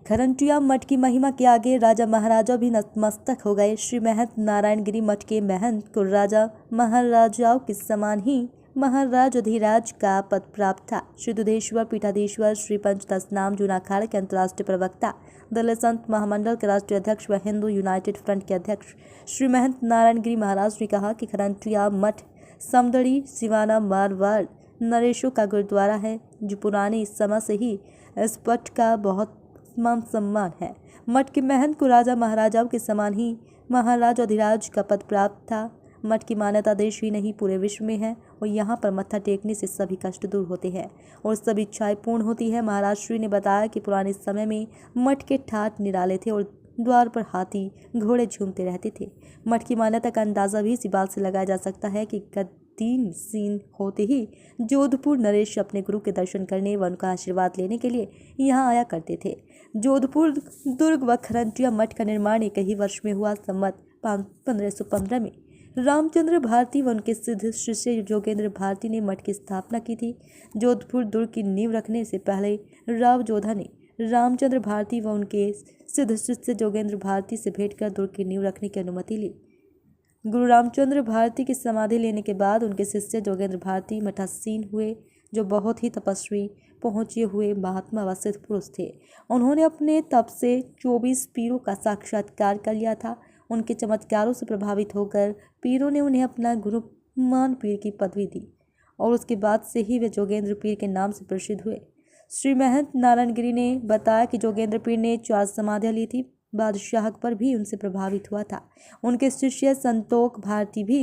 खरंटिया मठ की महिमा के आगे राजा महाराजा भी नतमस्तक हो गए। श्री महंत नारायणगिरी मठ के महंत को राजा महाराजाओं के समान ही महाराजाधिराज का पद प्राप्त था। श्री दुधेश्वर पीठाधीश्वर श्री पंचदशनाम जूना अखाड़ा के अंतर्राष्ट्रीय प्रवक्ता, दलित संत महामंडल के राष्ट्रीय अध्यक्ष व हिंदू यूनाइटेड फ्रंट के अध्यक्ष श्री महंत नारायणगिरी महाराज ने कहा कि खरंटिया मठ समदड़ी सिवाना मारवाड़ नरेशों का गुरुद्वारा है, जो पुराने समय से ही इस मठ का बहुत मान सम्मान है। मठ के महंत को राजा महाराजाओं के समान ही महाराजाधिराज का पद प्राप्त था। मठ की मान्यता देश ही नहीं पूरे विश्व में है और यहाँ पर मत्था टेकने से सभी कष्ट दूर होते हैं और सभी इच्छाएं पूर्ण होती है। महाराज श्री ने बताया कि पुराने समय में मठ के ठाट निराले थे और द्वार पर हाथी घोड़े झूमते रहते थे। मठ की मान्यता का अंदाजा भी इसी बात से लगाया जा सकता है कि तीन सीन होते ही जोधपुर नरेश अपने गुरु के दर्शन करने व उनका आशीर्वाद लेने के लिए यहाँ आया करते थे। जोधपुर दुर्ग व खरंटिया मठ का निर्माण एक ही वर्ष में हुआ। संवत 1515 में रामचंद्र भारती व उनके सिद्ध शिष्य जोगेंद्र भारती ने मठ की स्थापना की थी। जोधपुर दुर्ग की नींव रखने से पहले राव जोधा ने रामचंद्र भारती व उनके सिद्ध शिष्य जोगेंद्र भारती से भेंट कर दुर्ग की नींव रखने की अनुमति ली। गुरु रामचंद्र भारती की समाधि लेने के बाद उनके शिष्य जोगेंद्र भारती मठासीन हुए, जो बहुत ही तपस्वी पहुँचे हुए महात्मा व सिद्ध पुरुष थे। उन्होंने अपने तप से 24 पीरों का साक्षात्कार कर लिया था। उनके चमत्कारों से प्रभावित होकर पीरों ने उन्हें अपना गुरु मान पीर की पदवी दी और उसके बाद से ही वे जोगेंद्र पीर के नाम से प्रसिद्ध हुए। श्री महंत नारायणगिरी ने बताया कि जोगेंद्र पीर ने 4 समाधियाँ ली थी। बादशाह अकबर भी उनसे प्रभावित हुआ था। उनके शिष्य संतोख भारती भी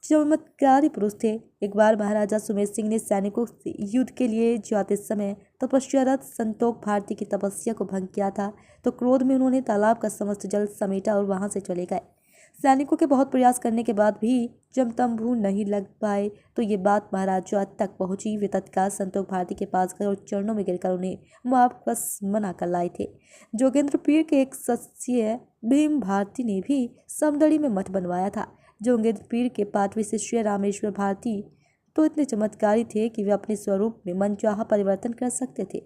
चमत्कारी पुरुष थे। एक बार महाराजा सुमेर सिंह ने सैनिकों से युद्ध के लिए जाते समय तपस्यारत संतोख भारती की तपस्या को भंग किया था, तो क्रोध में उन्होंने तालाब का समस्त जल समेटा और वहां से चले गए। सैनिकों के बहुत प्रयास करने के बाद भी जब तंबू नहीं लग पाए तो ये बात महाराजा तक पहुंची। वे तत्काल संतोख भारती के पास गए और चरणों में गिरकर उन्हें वापस मना कर लाए थे। जोगेंद्र पीर के एक शिष्य भीम भारती ने भी समदड़ी में मठ बनवाया था। जोगेंद्र पीर के 5वें शिष्य रामेश्वर भारती तो इतने चमत्कारी थे कि वे अपने स्वरूप में मनचाहा परिवर्तन कर सकते थे।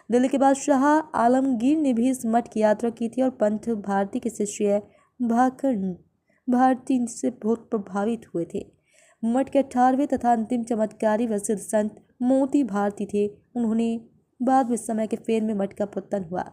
दिल्ली के बादशाह आलमगीर ने भी इस मठ की यात्रा की थी और पंथ भारती के शिष्य भाखंड भारती से बहुत प्रभावित हुए थे। मठ के 18वें तथा अंतिम चमत्कारी व सिद्ध संत मोती भारती थे। उन्होंने बाद में समय के फेर में मठ का पतन हुआ।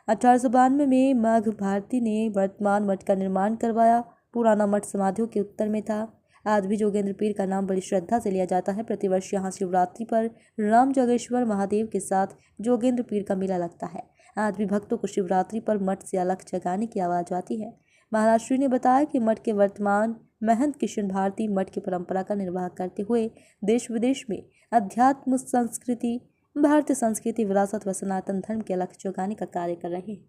1892 में माघ भारती ने वर्तमान मठ का निर्माण करवाया। पुराना मठ समाधियों के उत्तर में था। आज भी जोगेंद्र पीर का नाम बड़ी श्रद्धा से लिया जाता है। प्रतिवर्ष यहाँ शिवरात्रि पर राम जोगेश्वर महादेव के साथ जोगेंद्र पीर का मेला लगता है। आज भी भक्तों को शिवरात्रि पर मठ से अलख जगाने की आवाज़ आती है। महाराज श्री ने बताया कि मठ के वर्तमान महंत किशन भारती मठ की परंपरा का निर्वाह करते हुए देश विदेश में अध्यात्म संस्कृति, भारतीय संस्कृति, विरासत व सनातन धर्म के अलख जगाने का कार्य कर रहे हैं।